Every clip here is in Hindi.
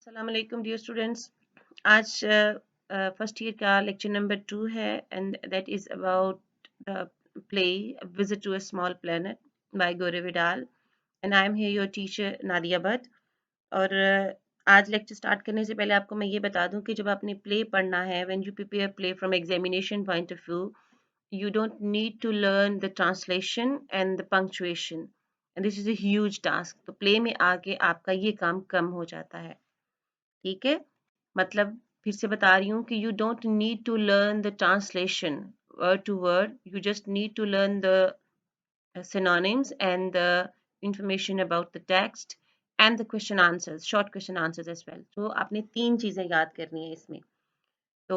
अस्सलाम वालेकुम डियर स्टूडेंट्स। आज फर्स्ट ईयर का लेक्चर नंबर 2 है and that is about the play visit to a small planet by Gore Vidal and I am here your teacher Nadia Bhatt. और आज लेक्चर स्टार्ट करने से पहले आपको मैं ये बता दूं कि जब आपने प्ले पढ़ना है, when you prepare play from examination point of view, you don't need to learn the translation and the punctuation, and this is a huge task. तो प्ले में आके आपका ये काम कम हो जाता है। ठीक है, मतलब फिर से बता रही हूँ कि you don't need to learn the translation word to word, you just need to learn the synonyms and the information about the text and the question answers, short question answers as well. तो आपने तीन चीज़ें याद करनी है इसमें। तो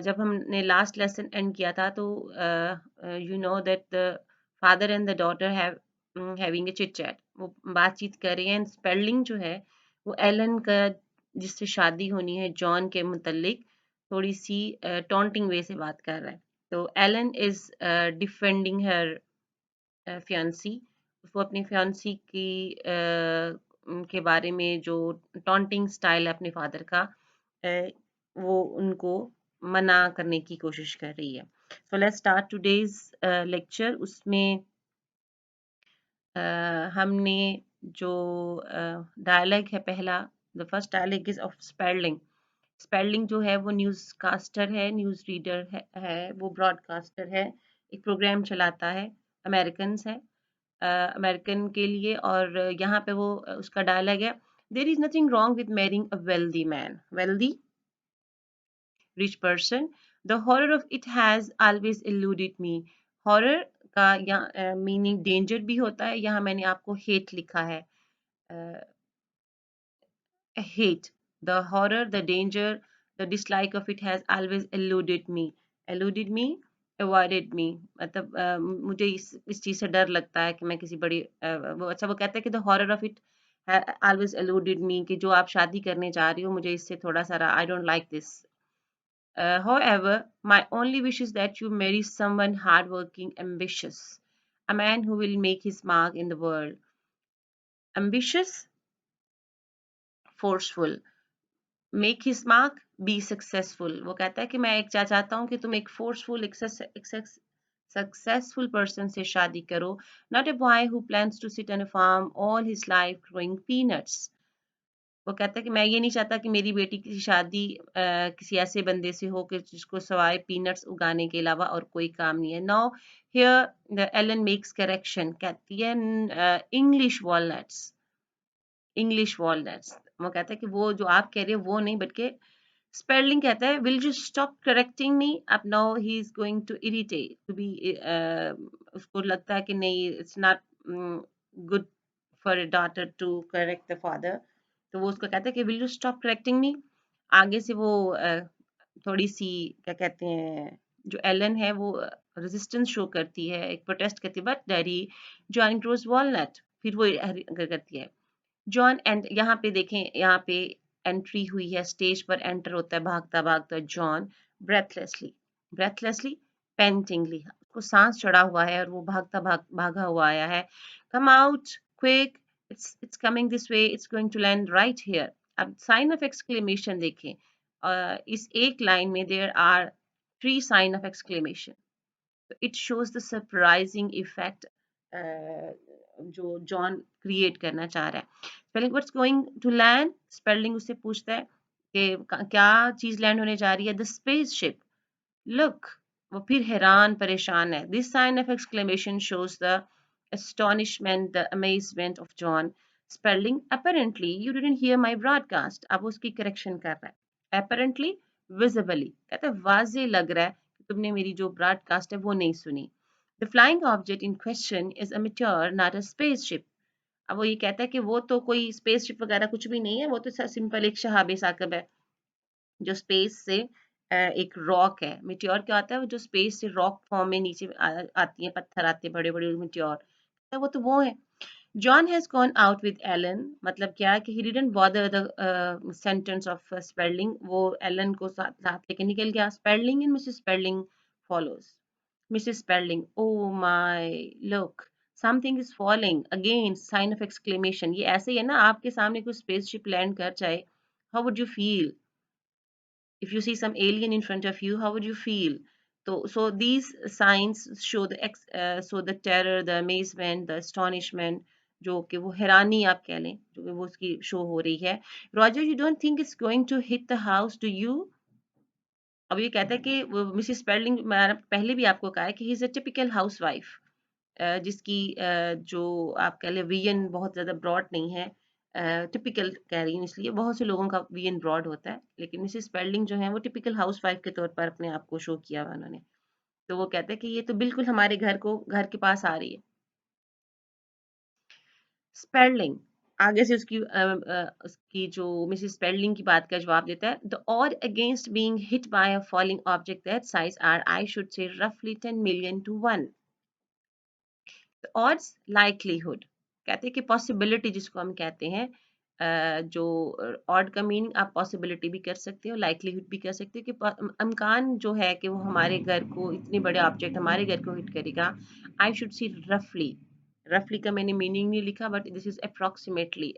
जब हमने लास्ट लेसन एंड किया था तो you know that the father and the daughter having a chit chat, वो बातचीत कर रहे हैं। स्पेलिंग जो है वो एलन का, जिससे शादी होनी है जॉन के मुतल्लिक, थोड़ी सी टॉन्टिंग वे से बात कर रहा है। तो Allen is defending her fiancee, उसको अपनी फियांसी की के बारे में जो टॉन्टिंग स्टाइल है अपने फादर का, वो उनको मना करने की कोशिश कर रही है। So let's start today's lecture. उसमें हमने जो डायलॉग है पहला, the first dialogue is of Spalding. Spalding जो है वो न्यूज़ कास्टर है, न्यूज़ रीडर है, वो ब्रॉडकास्टर है, एक प्रोग्राम चलाता है, अमेरिकन है, अमेरिकन के लिए। और यहाँ पे वो उसका डायलॉग है, there is nothing wrong with marrying a wealthy man, wealthy rich person, the horror of it has always eluded me. Horror का यहाँ मीनिंग डेंजर भी होता है, यहाँ मैंने आपको हेट लिखा है, hate, the horror, the danger, the dislike of it has always eluded me, eluded me, avoided me। मतलब मुझे इस चीज़ से डर लगता है कि मैं किसी बड़ी वो अच्छा वो कहता है कि the horror of it always eluded me, कि जो आप शादी करने जा रही हो मुझे इससे थोड़ा सा I don't like this। However, my only wish is that you marry someone hardworking, ambitious, a man who will make his mark in the world। Ambitious, forceful, make his mark, be successful. वो कहता है कि मैं एक चाहता हूँ कि तुम एक फोर्सफुल सक्सेसफुल पर्सन से शादी करो, not a boy who plans to sit on a farm all his life growing peanuts. वो कहता है कि मैं ये नहीं चाहता कि मेरी बेटी की शादी किसी ऐसे बंदे से हो कि जिसको सवाए पीनट्स उगाने के अलावा और कोई काम नहीं है। Now here the Allen makes correction, कहती है इंग्लिश वॉलनट्स, इंग्लिश वॉलनट्स। वो कहता है कि वो जो आप कह रहे हो वो नहीं, बल्कि स्पेलिंग कहता है will you stop correcting me. अब now he is going to irritate to be, उसको लगता है कि नहीं, it's not good for a daughter to correct the father. तो वो उसको कहता है कि will you stop correcting me. आगे से वो थोड़ी सी क्या कहते हैं, जो एलन है वो रेजिस्टेंस शो करती है, एक प्रोटेस्ट करती है, but daddy John grows walnut, फिर वो करती है जॉन। एंड यहाँ पे देखें, यहाँ पे एंट्री हुई है, स्टेज पर एंटर होता है भागता भागता जॉन, ब्रेथलेसली, ब्रेथलेसली, पेंटिंगली, उसको सांस चढ़ा हुआ है और वो भागा हुआ आया है। Come out quick, it's coming this way, it's going to land right here. अब साइन ऑफ एक्सक्लेमेशन देखें, इस एक लाइन में there are 3 sign of exclamation. It shows the surprising effect जो जॉन क्रिएट करना चाह रहा है। Spalding what's going to land, Spalding उससे पूछता है कि क्या चीज लैंड होने जा रही है, द स्पेसशिप, लुक, वो फिर हैरान परेशान है। This sign of exclamation shows the astonishment, the amazement of John। Spelling, apparently you didn't hear my broadcast। अब उसकी करेक्शन कर रहा है, apparently, visibly, कहते हैं वाजे लग रहा है कि तुमने मेरी जो ब्रॉडकास्ट है वो नहीं सुनी। The flying object in question is a meteor, not a spaceship। अब वो ये कहता है कि वो तो कोई स्पेसशिप वगैरह कुछ भी नहीं है, वो तो सिंपल एक शहाब साकब है जो स्पेस से एक रॉक है। मिट्योर क्या होता है, वो जो स्पेस से रॉक फॉर्म में नीचे आती है, पत्थर आते हैं बड़े बड़े मिट्योर, वो तो वो है। John has gone out with Allen, मतलब क्या है कि he didn't bother the sentence of Spalding, वो एलन को साथ साथ लेके निकल गया। Spalding in Mrs Spalding follows, Mrs Spalding, oh my look, something is falling, again sign of exclamation. ये ऐसे ही है ना, आपके सामने कोई स्पेसशिप लैंड कर जाए, How would you feel if you see some alien in front of you? How would you feel? So these signs show the terror, the amazement, the astonishment, जो कि वो हैरानी आप कह लें जो कि वो उसकी शो हो रही है. Roger, you don't think it's going to hit the house, do you? अब ये कहता है कि वो मिसेस स्पेल्डिंग, मैंने पहले भी आपको कहा है कि he is a typical housewife, जिसकी जो आप कह लें विजन बहुत ज़्यादा ब्रॉड नहीं है. टिपिकल कह रही हूँ इसलिए, बहुत से लोगों का विजन ब्रॉड होता है, लेकिन मिसेस स्पेल्डिंग जो है वो टिपिकल हाउसवाइफ के तौर पर अपने आप को शो किया हुआ उन्होंने. तो वो कहते हैं कि ये तो बिल्कुल हमारे घर के पास आ रही है. स्पेल्डिंग आगे से उसकी जो मिसेस स्पेल्डिंग की बात का जवाब देता है. The odd against being hit by a falling object that size are, I should say, रफली 10 मिलियन to 1. odds likelihood कहते हैं कि पॉसिबिलिटी जिसको हम कहते हैं, जो ऑड का मीनिंग आप पॉसिबिलिटी भी कर सकते हो, लाइकलीहुड भी कर सकते हो कि इम्कान जो है कि वो हमारे घर को, इतने बड़े ऑब्जेक्ट हमारे घर को हिट करेगा. आई शुड सी रफली, रफली का मैंने मीनिंग नहीं लिखा, बट दिस इज अप्रोक्सीमेटली,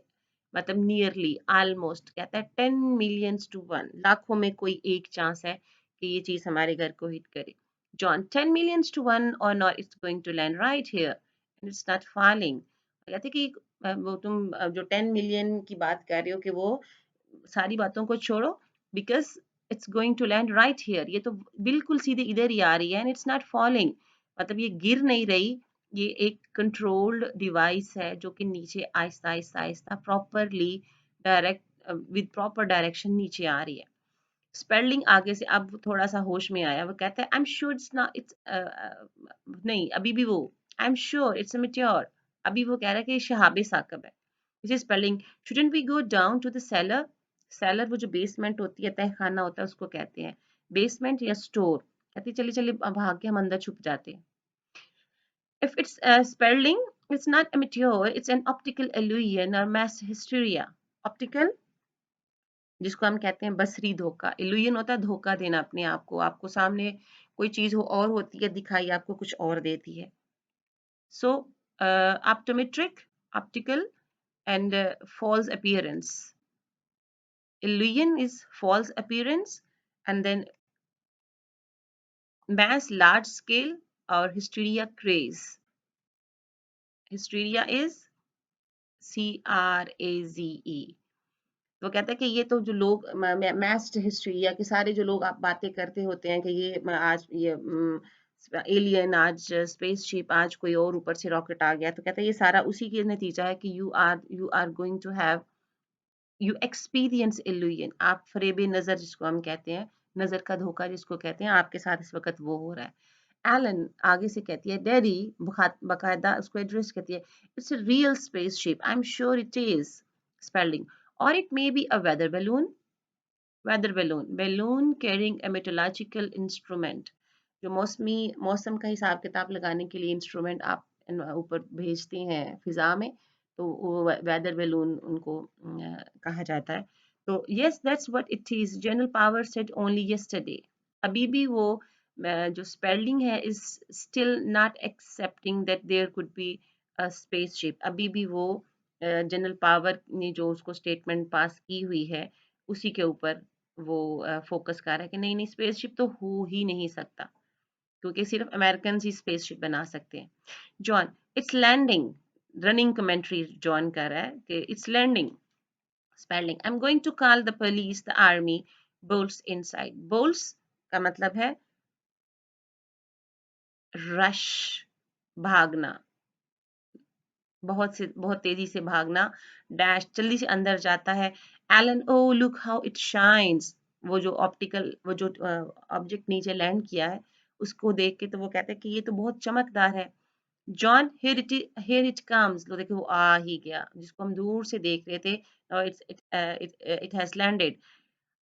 मतलब नियरली, ऑलमोस्ट. कहता है 10 millions to 1, लाखों में कोई एक चांस है कि ये चीज हमारे घर को हिट करे. John, 10 millions to 1 or not, it's going to land right here and it's not falling. कहते कि वो तुम जो 10 मिलियन की बात कर रहे हो कि वो सारी बातों को छोड़ो, because it's going to land right here, ये तो बिल्कुल सीधे इधर ही आ रही है, एंड इट्स नॉट फॉलिंग, मतलब ये गिर नहीं रही, ये एक कंट्रोल्ड डिवाइस है जो कि नीचे Aahista Aahista Aahista properly direct with proper direction नीचे आ रही है. स्पेलिंग आगे से अब थोड़ा सा होश में आया, वो कहता है आई am sure it's not, it's नहीं, अभी भी वो आई am sure it's a meteor, अभी वो कह रहा है कि शहाबे साकब है. इसे Spalding, shouldn't we go down to the cellar. Cellar वो जो बेसमेंट होती है, तहखाना होता है, उसको कहते हैं बेसमेंट या स्टोर. कहती चलिए चलिए भाग के हम अंदर छुप जाते हैं. If it's spelling, it's not a meteor, it's an optical illusion or mass hysteria. Optical जिसको हम कहते हैं बसरी धोखा. इल्यूजन होता है धोखा देना अपने आप को, आपको सामने कोई चीज हो और होती है, दिखाई आपको कुछ और देती है. So optometric, optical and false appearance. Illusion is false appearance, and then mass, large scale, or hysteria, craze. Hysteria is CRAZE. वो कहता है कि ये तो जो लोग मैस्ड हिस्ट्री या कि सारे जो लोग आप बातें करते होते हैं कि ये आज ये एलियन, आज स्पेसशिप, आज कोई और ऊपर से रॉकेट आ गया, तो कहता है ये सारा उसी के नतीजा है कि you are going to have, you experience illusion. आप फरेब नजर जिसको हम कहते हैं, नजर का धोखा जिसको कहते हैं, आपके साथ इस वक्त वो हो रहा है. एलन आगे से कहती है, डैडी बकायदा उसको एड्रेस करती है, it's a real spaceship, I am sure it is. Spelling, or it may be a weather balloon. Weather balloon, balloon carrying a meteorological instrument. जो मौसम का हिसाब किताब लगाने के लिए इंस्ट्रूमेंट आप ऊपर भेजते हैं फिजा में, तो वो वेदर बैलून उनको कहा जाता है. तो yes, that's what it is. General Power said only yesterday. अभी भी वो जो स्पेलिंग है is still not accepting that there could be a spaceship. अभी भी वो जनरल पावर ने जो उसको स्टेटमेंट पास की हुई है उसी के ऊपर वो फोकस कर रहा है कि नहीं नहीं, स्पेसशिप तो हो ही नहीं सकता, क्योंकि सिर्फ अमेरिकन ही स्पेसशिप बना सकते हैं. John, it's landing. Running commentary John कर रहा है कि it's landing. Spalding, I am going to call the police, the army, bolts inside. Bolts का मतलब है रश, भागना, बहुत तेजी से भागना, डैश जल्दी से अंदर जाता है. Allen, oh look how it shines. वो जो ऑप्टिकल, वो जो ऑब्जेक्ट नीचे लैंड किया है उसको देख के तो वो कहते हैं कि ये तो बहुत चमकदार है. John, here it comes. लो देखो वो आ ही गया, जिसको हम दूर से देख रहे थे. It's it has landed.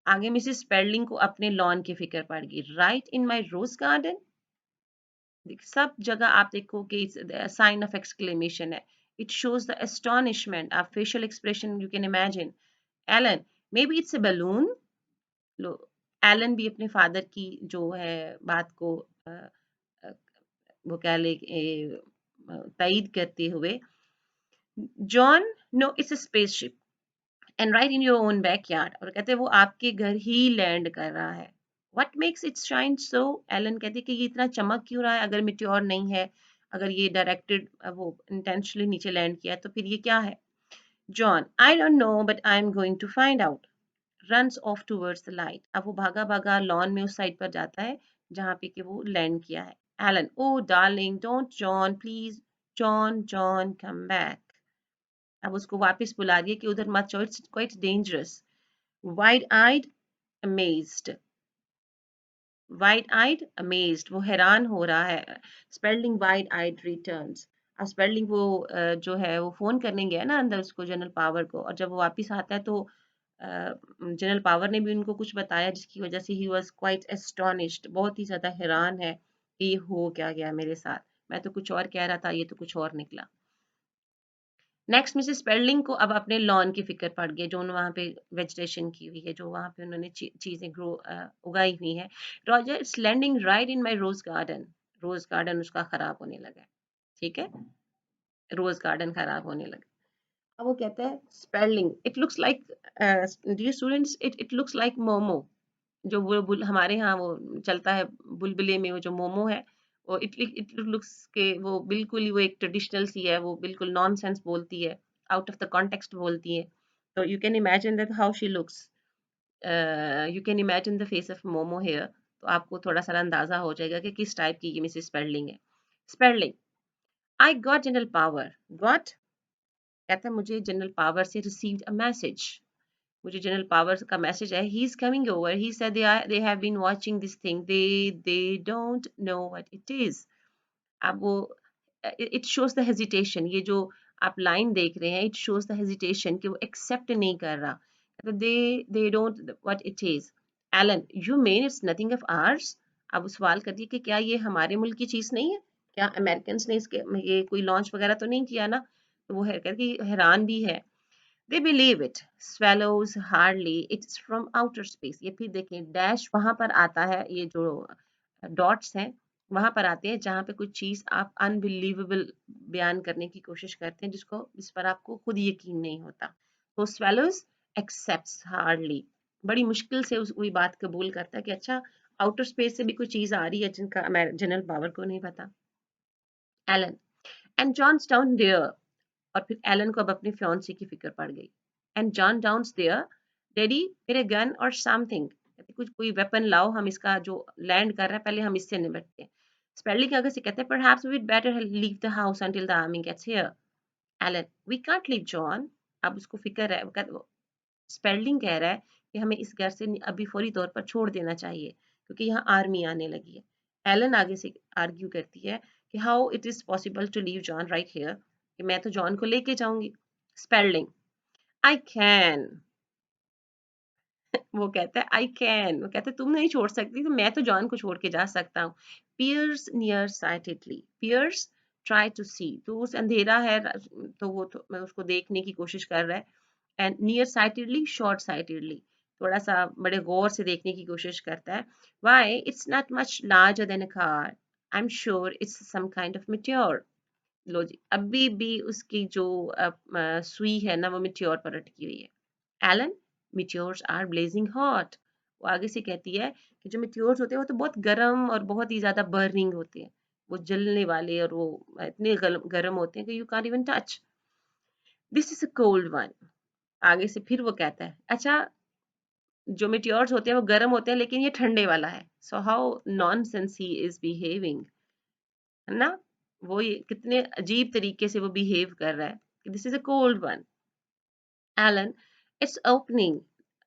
आगे मिसेस स्पेल्डिंग को अपने लॉन की फिक्र पड़ गई. Right in my rose garden. सब जगह आप देखो कि साइन ऑफ एक्सक्लेमेशन है. It shows the astonishment. आप facial expression you can imagine. Alan, may be it's a balloon. लो, एलन भी अपने फादर की जो है बात को अ, वो कह ले तायीद करते हुए. John, no it's a spaceship. And right in your own backyard, और कहते हैं वो आपके घर ही लैंड कर रहा है। What makes it shine so? Allen कहती है कि ये इतना चमक क्यों रहा है अगर मिट्योर नहीं है, अगर ये डायरेक्टेड वो इंटेंशनली नीचे लैंड किया है तो फिर ये क्या है? John, I don't know but I am going to find out. Runs off towards the light, अब वो भागा भागा लॉन में उस साइड पर जाता है जहाँ पे कि वो लैंड किया है। Allen, oh darling don't, John please, John John come back. अब उसको वापस बुला रही है कि उधर मत जाओ, it's quite dangerous. Wide eyed amazed, wide eyed amazed, वो हैरान हो रहा है। स्पेल्डिंग वाइड आइड रिटर्न्स, अब स्पेल्डिंग वो जो है वो फोन करने गया ना अंदर उसको, जनरल पावर को, और जब वो वापस आता है तो जनरल पावर ने भी उनको कुछ बताया जिसकी वजह से ही वाज क्वाइट एस्टोनिश्ड, बहुत ही ज्यादा हैरान है कि ये हो क्या गया मेरे साथ, मैं तो कुछ और कह रहा था ये तो कुछ और निकला। नेक्स्ट मिसेस स्पेल्डिंग को अब अपने लॉन की फिक्र पड़ गई, जो वहाँ पे वेजिटेशन की हुई है, जो वहाँ पे उन्होंने चीजें ग्रो उगाई हुई हैं। Roger, it's landing right in my rose garden, rose garden उसका खराब होने लगा है, ठीक है, रोज गार्डन खराब होने लगा। अब वो कहता है Spalding, it looks like, dear students, it looks like Momo, जो वो हमारे यहाँ वो चलता है बुलबुले में, वो जो मोमो है, वो इट लुक्स के वो बिल्कुल ही वो एक ट्रेडिशनल सी है, वो बिल्कुल नॉनसेंस बोलती है, आउट ऑफ द कॉन्टेक्स्ट बोलती है। तो you can imagine that how she looks, you can imagine the face of Momo here, तो आपको थोड़ा सा अंदाजा हो जाएगा कि किस टाइप की ये मिसेस स्पेल्डिंग है। Spalding, I got General Power, got, कहता है मुझे जनरल पावर से रिसीव्ड अ मैसेज, मुझे जनरल पावर का मैसेज है, he is coming over, he said they have been watching this thing, they don't know what it is. अब वो इट शोज द हेजिटेशन, ये जो आप लाइन देख रहे हैं, इट शोज द हेजिटेशन कि वो एक्सेप्ट नहीं कर रहा, they they don't what it is. Alan, you mean it's nothing of ours? अब वो सवाल करती है कि क्या ये हमारे मुल्क की चीज नहीं है, क्या अमेरिकन ने इसके ये कोई लॉन्च वगैरह तो नहीं किया ना? तो वो है करके हैरान भी है। They believe it. Swallows hardly. It's from outer space. ये फिर देखें डैश वहां पर आता है, ये जो डॉट्स हैं वहां पर आते हैं जहां पे कुछ चीज आप अनबिलीवेबल बयान करने की कोशिश करते हैं जिसको, जिस पर आपको खुद यकीन नहीं होता। तो swallows accepts hardly, बड़ी मुश्किल से उस वही बात कबूल करता है कि अच्छा आउटर स्पेस से भी कोई चीज आ रही है जिनका जनरल पावर को नहीं पता। Allen, and John's down there, और फिर एलन को अब अपनी फियांसी की फिक्र पड़ गई। And John downs there, daddy मेरे गन और समथिंग, कुछ कोई वेपन लाओ, हम इसका जो लैंड कर रहा है पहले हम इससे निपटते हैं। स्पेल्लिंग अगर से कहते हैं perhaps we'd better leave the house until the army gets here. Allen, we can't leave John, अब उसको फिक्र है, स्पेल्लिंग कह रहा है कि हमें इस घर से अभी फौरी तौर पर छोड़ देना चाहिए क्योंकि यहाँ आर्मी आने लगी है। एलन आगे से आर्ग्यू करती है कि how it is possible to leave John right here, कि मैं तो जॉन को लेके जाऊंगी। स्पेल्लिंग, आई कैन, वो कहता है आई कैन, वो कहता है तुम नहीं छोड़ सकती तो मैं तो जॉन को छोड़ के जा सकता हूँ। Peers near sightedly, peers try to see, तो उस अंधेरा है तो वो तो मैं उसको देखने की कोशिश कर रहा है, एंड नियर साइटेडली शॉर्ट साइटेडली, थोड़ा सा बड़े गौर से देखने की कोशिश करता है। Why it's not much larger than a car, I am sure it's some kind of meteor. लो जी, अभी भी उसकी जो सुई है ना वो मेट्योर पर अटकी हुई है। Allen, meteors are blazing hot, वो आगे से कहती है कि जो meteors होते हैं वो तो बहुत गर्म और बहुत ही ज्यादा बर्निंग होते हैं, वो जलने वाले और वो इतने गर्म होते हैं कि you can't even touch. This is a cold one, आगे से फिर वो कहता है अच्छा जो meteors होते हैं वो गर्म होते हैं लेकिन ये ठंडे वाला है, so how nonsense he is behaving, है ना? वो ये कितने अजीब तरीके से वो बिहेव कर रहा है। This is a cold one. Allen, it's opening,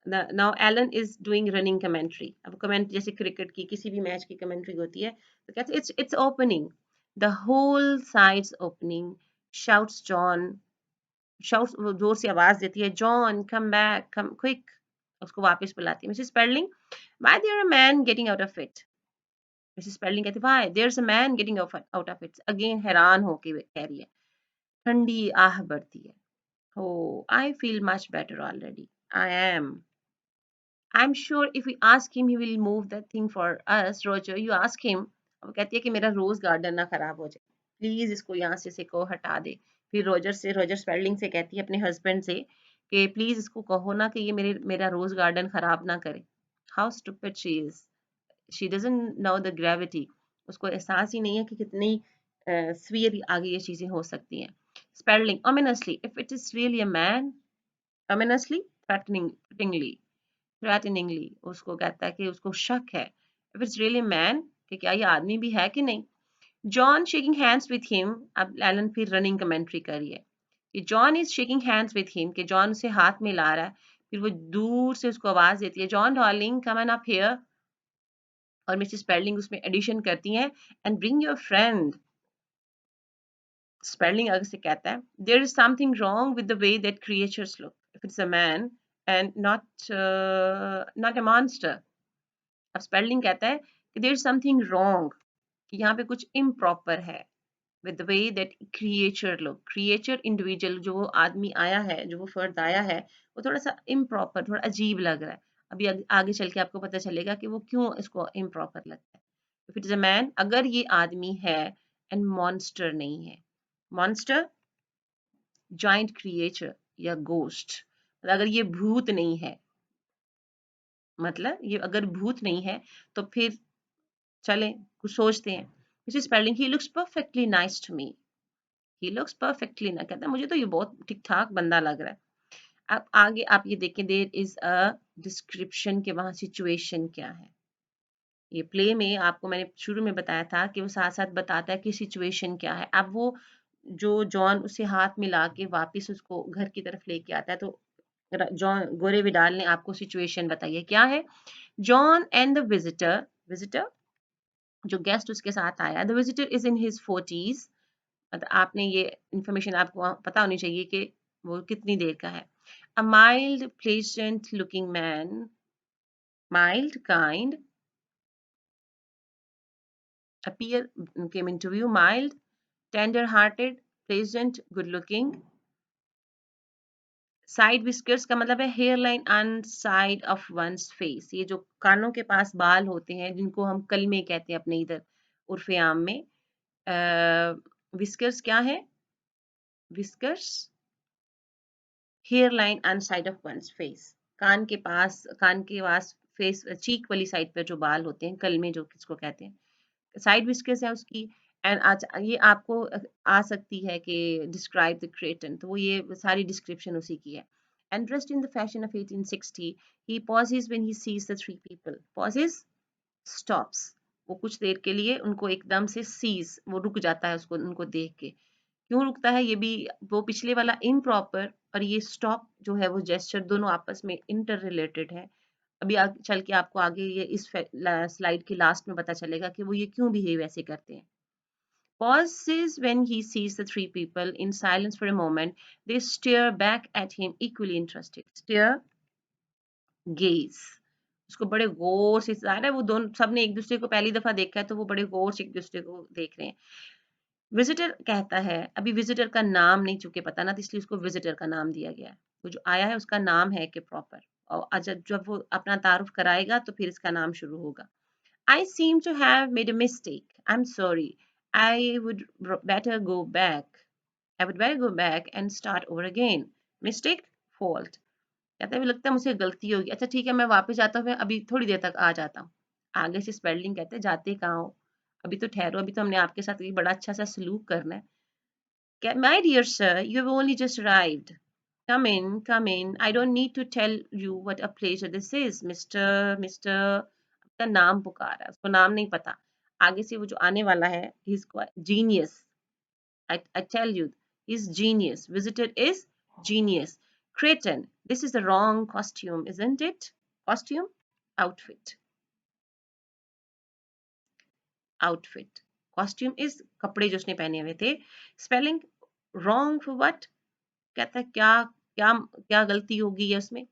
now Allen is doing running commentary, अब कमेंट जैसे क्रिकेट की किसी भी मैच की कमेंट्री होती है तो कहते हैं it's opening, the whole sides opening, shouts John, shouts वो जोर से आवाज देती है, John come back come quick, उसको वापस बुलाती है। Mrs Spelding, why there a man getting out of it, Mrs Spelding कहती है why there is a man getting out of it, again हैरान होके कह रही है। ठंडी आह भरती है। Oh, I feel much better already. I am. I'm sure if we ask him, he will move that thing for us. Roger, you ask him. अब कहती है कि मेरा रोज गार्डन ना खराब हो जाए, प्लीज इसको यहाँ से को हटा दे। फिर रोजर स्पेल्डिंग से कहती है अपने हस्बैंड से कि प्लीज इसको कहो ना कि ये मेरा रोज गार्डन खराब ना करे। How stupid she is, she doesn't know the gravity. उसको एहसास ही नहीं है कि कितनी स्वीयर आगे ये चीजें हो सकती हैं। Spelling ominously, if it is really a man, ominously, threateningly उसको कहता है कि उसको शक है। if it's really a man, कि क्या ये आदमी भी है कि नहीं। John shaking hands with him, अब एलन फिर रनिंग कमेंट्री करिए कि John is shaking hands with him, कि जॉन उसे हाथ मिला रहा है। फिर वो दूर से उसको आवाज देती है, John darling come and up here, और मिसेस स्पेल्डिंग उसमें एडिशन करती हैं, and bring your friend. Spelding अगर से कहता है there is something wrong with the way that creatures look if it's a man and not a monster. अब स्पेल्डिंग कहता है कि देयर इज समथिंग रॉन्ग, कि यहाँ पे कुछ इम्प्रॉपर है with the way that creature look, creature individual जो वो आदमी आया है, जो वो फर्द आया है, वो थोड़ा सा improper, थोड़ा अजीब लग रहा है। अभी आगे चल के आपको पता चलेगा कि वो क्यों इसको improper लगता है। if it is a man, अगर ये आदमी है, and monster नहीं है। monster giant creature या ghost, अगर ये भूत नहीं है, मतलब ये अगर भूत नहीं है तो फिर चलें कुछ सोचते हैं। Mrs. Spalding, he looks perfectly nice to me. He looks perfectly ना, कहता है मुझे तो ये बहुत ठीक ठाक बंदा लग रहा है। अब आगे आप ये देखें, देयर इज अ डिस्क्रिप्शन के वहां सिचुएशन क्या है। ये प्ले में आपको मैंने शुरू में बताया था कि वो साथ साथ बताता है कि सिचुएशन क्या है। अब वो जो जॉन उसे हाथ मिला के वापस उसको घर की तरफ लेके आता है, तो जॉन गोरे विडाल ने आपको सिचुएशन बताई है क्या है। John and the visitor, visitor जो गेस्ट उसके साथ आया, the visitor is in his 40s, मतलब आपने ये इंफॉर्मेशन आपको पता होनी चाहिए कि वो कितनी देर का है। A mild pleasant looking man, mild kind appear came into view, mild, tender hearted, pleasant, good looking। Side whiskers का मतलब है hair line on side of one's face, ये जो कानों के पास बाल होते हैं जिनको हम कलमे कहते हैं अपने इधर उर्फे आम में। विस्कर्स क्या है, whiskers hair line on side of one's face, कान के पास फेस चीक वाली साइड पर जो बाल होते हैं, कलमे जो किसको कहते हैं, साइड विस्कर्स है उसकी। एंड आज ये आपको आ सकती है कि डिस्क्राइब द क्रेटन, तो वो ये सारी डिस्क्रिप्शन उसी की है। And dressed in the fashion of 1860, he pauses when he sees the three people, pauses stops, वो कुछ देर के लिए उनको एकदम से सीज, वो रुक जाता है उसको उनको देख के। क्यों रुकता है, ये भी वो पिछले वाला इम्प्रॉपर और ये स्टॉप जो है वो जेस्चर दोनों आपस में इंटर रिलेटेड है। अभी चल के आपको आगे ये इस स्लाइड के लास्ट में पता चलेगा कि वो ये क्यों बिहेव ऐसे करते हैं। Pauses when he sees the three people in silence for a moment. They stare back at him equally interested. Stare, gaze. उसको बड़े गौर से ज़ाहिर है वो दोनों सबने एक दूसरे को पहली दफा देखा है, तो वो बड़े गौर से एक दूसरे को देख रहे हैं। विजिटर कहता है, अभी विजिटर का नाम नहीं चूंकि पता ना, तो इसलिए उसको विजिटर का नाम दिया गया है। वो जो आया है उसका नाम है कि प्रॉपर, और जब वो अपना तारुफ कराएगा तो फिर इसका नाम शुरू होगा। I seem to have made a mistake. I'm sorry. I would better go back. I would better go back and start over again. Mistake, fault. कहता है लगता है मुझे गलती होगी, अच्छा ठीक है मैं वापस जाता हूँ, अभी थोड़ी देर तक आ जाता हूँ। आगे से स्पेलिंग कहते हैं जाते कहाँ हो, अभी तो ठहरो, अभी तो हमने आपके साथ एक बड़ा अच्छा सा सलूक करना है। My dear sir, you have only just arrived. Come in, come in. I don't need to tell you what a pleasure this is, Mr. का नाम पुकारा है, उसको नाम नहीं पता। आगे से वो जो आने वाला है, he's genius. I tell you, he's genius. Visitor is genius. Cretin, this is the wrong costume, isn't it? Costume, outfit. Outfit. Costume is कपड़े जो उसने पहने हुए थे। Spelling wrong for what? कहता है क्या क्या क्या गलती होगी है उसमें।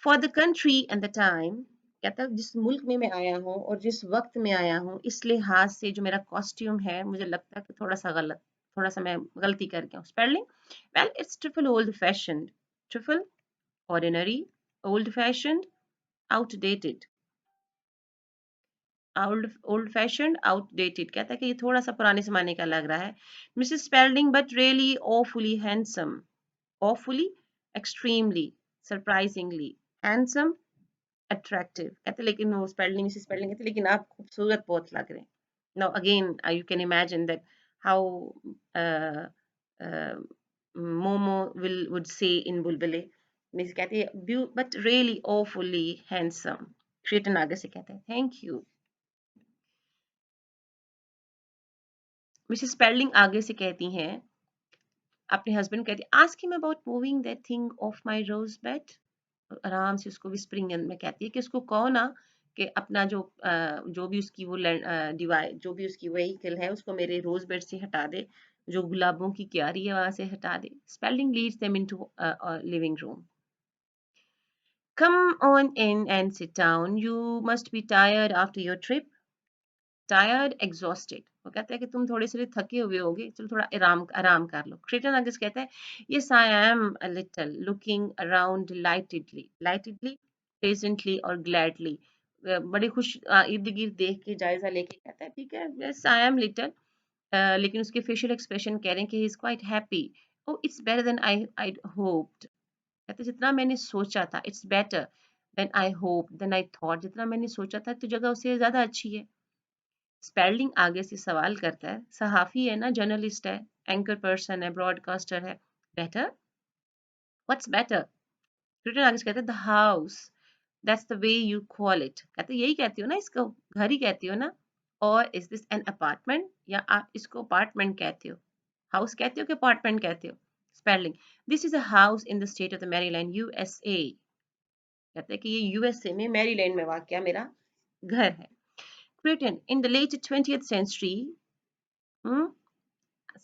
For the country and the time, कहता है जिस मुल्क में मैं आया हूँ और जिस वक्त में आया हूँ, इस लिहाज से जो मेरा कॉस्ट्यूम है मुझे लगता है कि थोड़ा सा गलत, थोड़ा सा मैं गलती कर गया हूँ। Spelling, well it's triple old fashion, triple ordinary, old fashion, outdated, old fashion, outdated, कहता है कि ये थोड़ा सा पुराने जमाने का लग रहा है। Mrs Spalding, but really awfully handsome, awfully extremely, surprisingly, handsome, attractive. कहते लेकिन वो स्पेलिंग इसी स्पेलिंग कहते लेकिन आप खूबसूरत बहुत लग रहे हैं. Now again, you can imagine that how uh, uh, Momo would say in Bulbule. Miss कहती है but really awfully handsome. Shritan आगे से कहते हैं thank you. मिसेस स्पेलिंग आगे से कहती हैं अपने हस्बैंड कहती है ask him about moving that thing off my rose bed. आराम से उसको विस्परिंग में कहती है कि उसको कहो ना कि अपना जो भी उसकी वो डिवाइस जो भी उसकी व्हीकल है उसको मेरे रोज बेड से हटा दे, जो गुलाबों की क्यारी है वहां से हटा दे. Spelling leads them into living room. Come on in and sit down. You must be tired after your trip. Tired, exhausted. वो कहता है कि तुम थोड़े से थके हुए होगे, चलो थोड़ा आराम आराम कर लो. Creighton Agus कहता है yes I am a little, looking around delightedly, pleasantly और gladly. बड़े खुश इर्द गिर्द देख के जायजा लेके कहता है ठीक है yes I am little. लेकिन उसके फेशियल एक्सप्रेशन कह रहे हैं कि he is quite happy. Oh it's better than I'd hoped. कहते जितना मैंने सोचा था it's better than I hoped than I thought. जितना मैंने सोचा था तो जगह उससे ज्यादा अच्छी है. स्पेल्डिंग आगे से सवाल करता है, सहाफ़ी है ना, जर्नलिस्ट है, एंकर पर्सन है, ब्रॉडकास्टर है. Better, what's better? रिटर्न आगे से कहता है the house, that's the way you call it. कहते यही कहती हो ना इसको, घर ही कहती हो ना. और इज दिस एन अपार्टमेंट, या आप इसको अपार्टमेंट कहते हो? हाउस कहते हो कि अपार्टमेंट कहते हो? Spelling, this is a house in the state of the Maryland USA. कहते हैं कि ये यूएसए में मैरीलैंड में वाक़या मेरा घर है. Written in the late 20th century, hmm,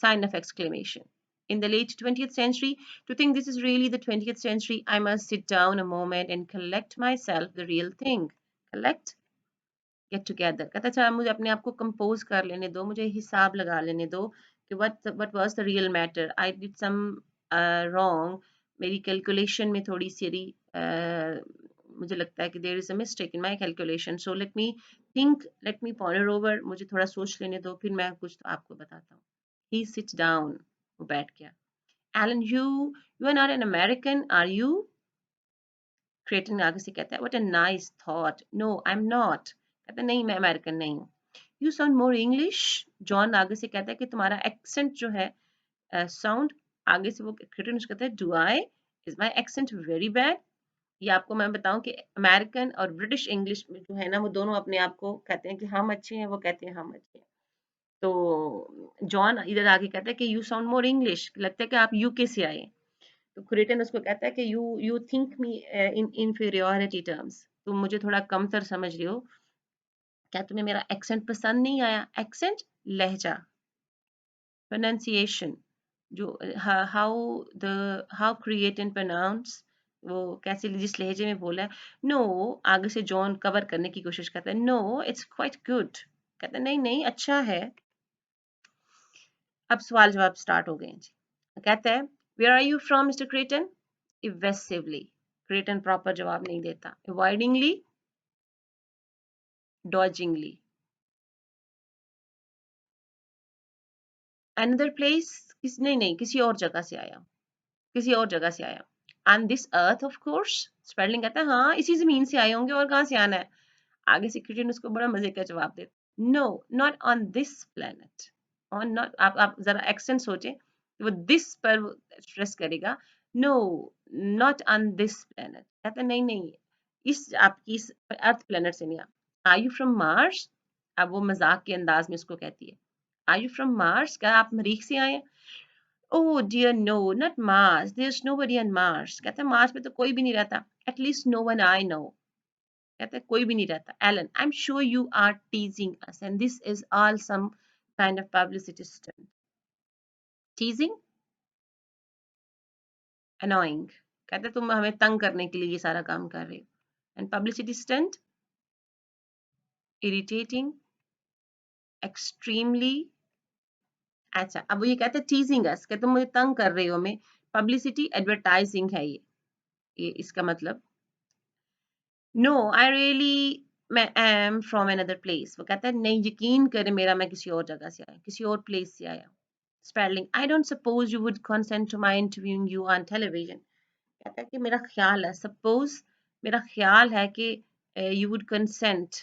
sign of exclamation. In the late 20th century, to think this is really the 20th century, I must sit down a moment and collect myself the real thing. Collect, get together. कहता अच्छा मुझे अपने आप को कंपोज कर लेने दो, मुझे हिसाब लगा लेने दो कि what was the real matter. I did some wrong. मेरी कैलकुलेशन में थोड़ी सी मुझे लगता है कि there is a mistake in my calculation. So let me think, let me ponder over. मुझे थोड़ा सोच लेने दो, फिर मैं कुछ आपको बताता हूँ. He sits down. वो बैठ गया. Alan, you are not an American, are you? क्रेटन आगे से कहता है what a nice thought. No, I'm not. कहता है नहीं मैं अमेरिकन नहीं हूँ. You sound more English. John आगे से कहता है कि तुम्हारा एक्सेंट जो है साउंड आगे से वो क्रेटन उसको कहता है do I? Is my accent very bad? ये आपको मैं बताऊं कि अमेरिकन और ब्रिटिश इंग्लिश में जो है ना वो दोनों अपने आप को कहते हैं कि हम अच्छे हैं, वो कहते हैं हम अच्छे हैं. तो जॉन इधर आगे कहता है कि यू साउंड मोर इंग्लिश, लगता है कि आप यूके से आए. तो क्रेटन उसको कहता है कि you think me in inferiority terms, तुम मुझे थोड़ा कमतर समझ रहे हो. क्या तुम्हें मेरा एक्सेंट पसंद नहीं आया? एक्सेंट, लहजा. प्रोनाउंसिएशन, जो how how create and pronounce, वो कैसे जिस लहजे में बोला है. नो, आगे से जॉन कवर करने की कोशिश करता है. No it's quite good. कहता है नहीं नहीं अच्छा है. अब सवाल जवाब स्टार्ट हो गए हैं जी. कहता है where are you from Mr Kreton? Evasively. Kreton proper जवाब नहीं देता. अवॉइडिंगली, डॉजिंगली. अनदर प्लेस, नहीं नहीं किसी और जगह से आया, किसी और जगह से आया. And this earth of course. Spelling कहता है हाँ इसी जमीन से आए होंगे और कहाँ से आना है. आगे से क्रेटन उसको बड़ा मजे का जवाब देता. No not on this planet. On not, आप जरा एक्सेंट सोचें, वो दिस पर स्ट्रेस करेगा. No not on this planet. कहता नहीं नहीं इस आपकी इस अर्थ प्लेनेट से नहीं. Are you from Mars? अब वो मजाक के अंदाज में उसको कहती है आर यू फ्रॉम मार्स, क्या आप मरीख से आए हैं? Oh dear no not Mars, there is nobody on Mars. कहता है मार्स पे तो कोई भी नहीं रहता. At least no one I know. कहता है कोई भी नहीं रहता. Alan, I am sure you are teasing us and this is all some kind of publicity stunt. Teasing, annoying. कहते तुम हमें तंग करने के लिए ये सारा काम कर रहे हो. And publicity stunt, irritating, extremely. अच्छा अब वो ये कहते हैं टीजिंग अस, कहते तुम मुझे तंग कर रहे हो हमें. पब्लिसिटी एडवर्टाइजिंग है ये इसका मतलब. नो आई रियली मैं एम फ्रॉम अनदर प्लेस. वो कहता है नहीं यकीन करें मेरा मैं किसी और जगह से आया, किसी और प्लेस से आया. Spelling, I don't suppose you would consent to my interviewing you on television. कहता है कि मेरा ख्याल है, सपोज मेरा ख्याल है कि यू वुड कंसेंट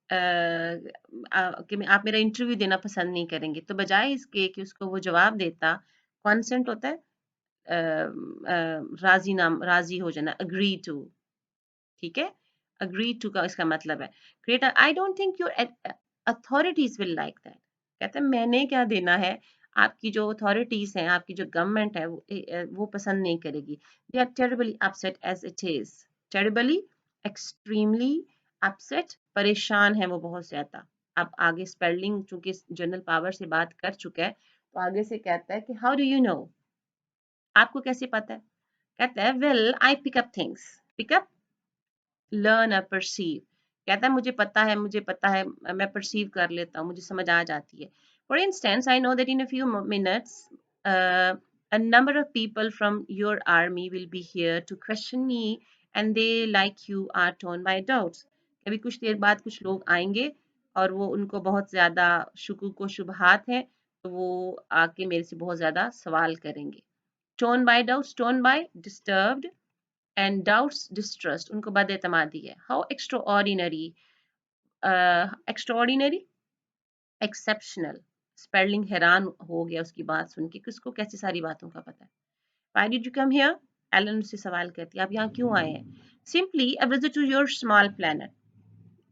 कि आप मेरा इंटरव्यू देना पसंद नहीं करेंगे, तो बजाय इसके कि उसको वो जवाब देता, कंसेंट होता है राजी हो जाना, अग्री टू, ठीक है, अग्री टू का इसका मतलब है creator, I don't think your authorities will like that. कहते हैं मैंने क्या देना है, आपकी जो अथॉरिटीज हैं, आपकी जो गवर्नमेंट है, वो पसंद नहीं करेगी। They are terribly upset as it is, terribly, extremely upset, परेशान है वो बहुत ज्यादा। अब आगे स्पेलिंग चूंकि जनरल पावर से बात कर चुका है, तो आगे से कहता है कि हाउ डू यू नो, आपको कैसे पता है? कहता है well I pick up things, pick up, learn और परसीव। कहता है मुझे पता है, मैं परसीव कर लेता हूँ, मुझे समझ आ जाती है। For instance I know that in a few minutes a number of people from your army will be here to question me and they like you are torn by doubts। अभी कुछ देर बाद कुछ लोग आएंगे और वो उनको बहुत ज्यादा शुकूक व शुबहात हैं, तो वो आके मेरे से बहुत ज्यादा सवाल करेंगे। torn by doubts, torn by disturbed and doubts distrust, उनको बदएतमादी है। how extraordinary, extraordinary, exceptional, spelling हैरान हो गया उसकी बात सुन के, किसको कैसी सारी बातों का पता है। why did you come here, Alan उससे सवाल करती है, आप यहाँ क्यों आए हैं? simply a visit to your small planet।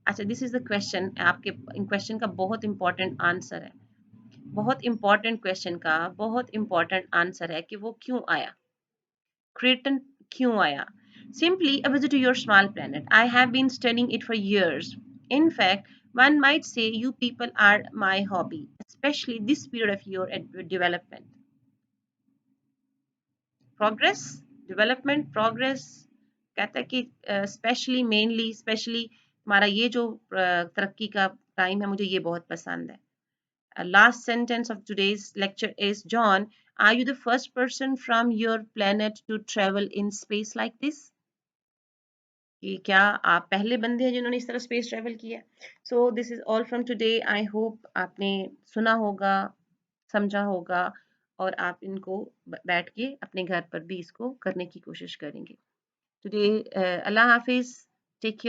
अच्छा, दिस इज द क्वेश्चन, आपके क्वेश्चन का बहुत इंपॉर्टेंट आंसर है, बहुत इंपॉर्टेंट क्वेश्चन का बहुत इंपॉर्टेंट आंसर है कि वो क्यों आया, क्रेटन क्यों आया? Simply a visit to your small planet. I have been studying it for years. In fact, one might say you people are my hobby, especially this period of your development. Progress, development, progress, कहता है कि स्पेशली, मेनली, स्पेशली हमारा ये जो तरक्की का टाइम है, मुझे ये बहुत पसंद है। Last sentence of today's lecture is, John, are you the first person from your planet to travel in space like this? कि क्या आप पहले बंदे हैं जिन्होंने इस तरह स्पेस ट्रेवल किया? So this is all from today. I hope आपने सुना होगा, समझा होगा, और आप इनको बैठ के अपने घर पर भी इसको करने की कोशिश करेंगे। टुडे अल्लाह हाफिज, टेक केयर।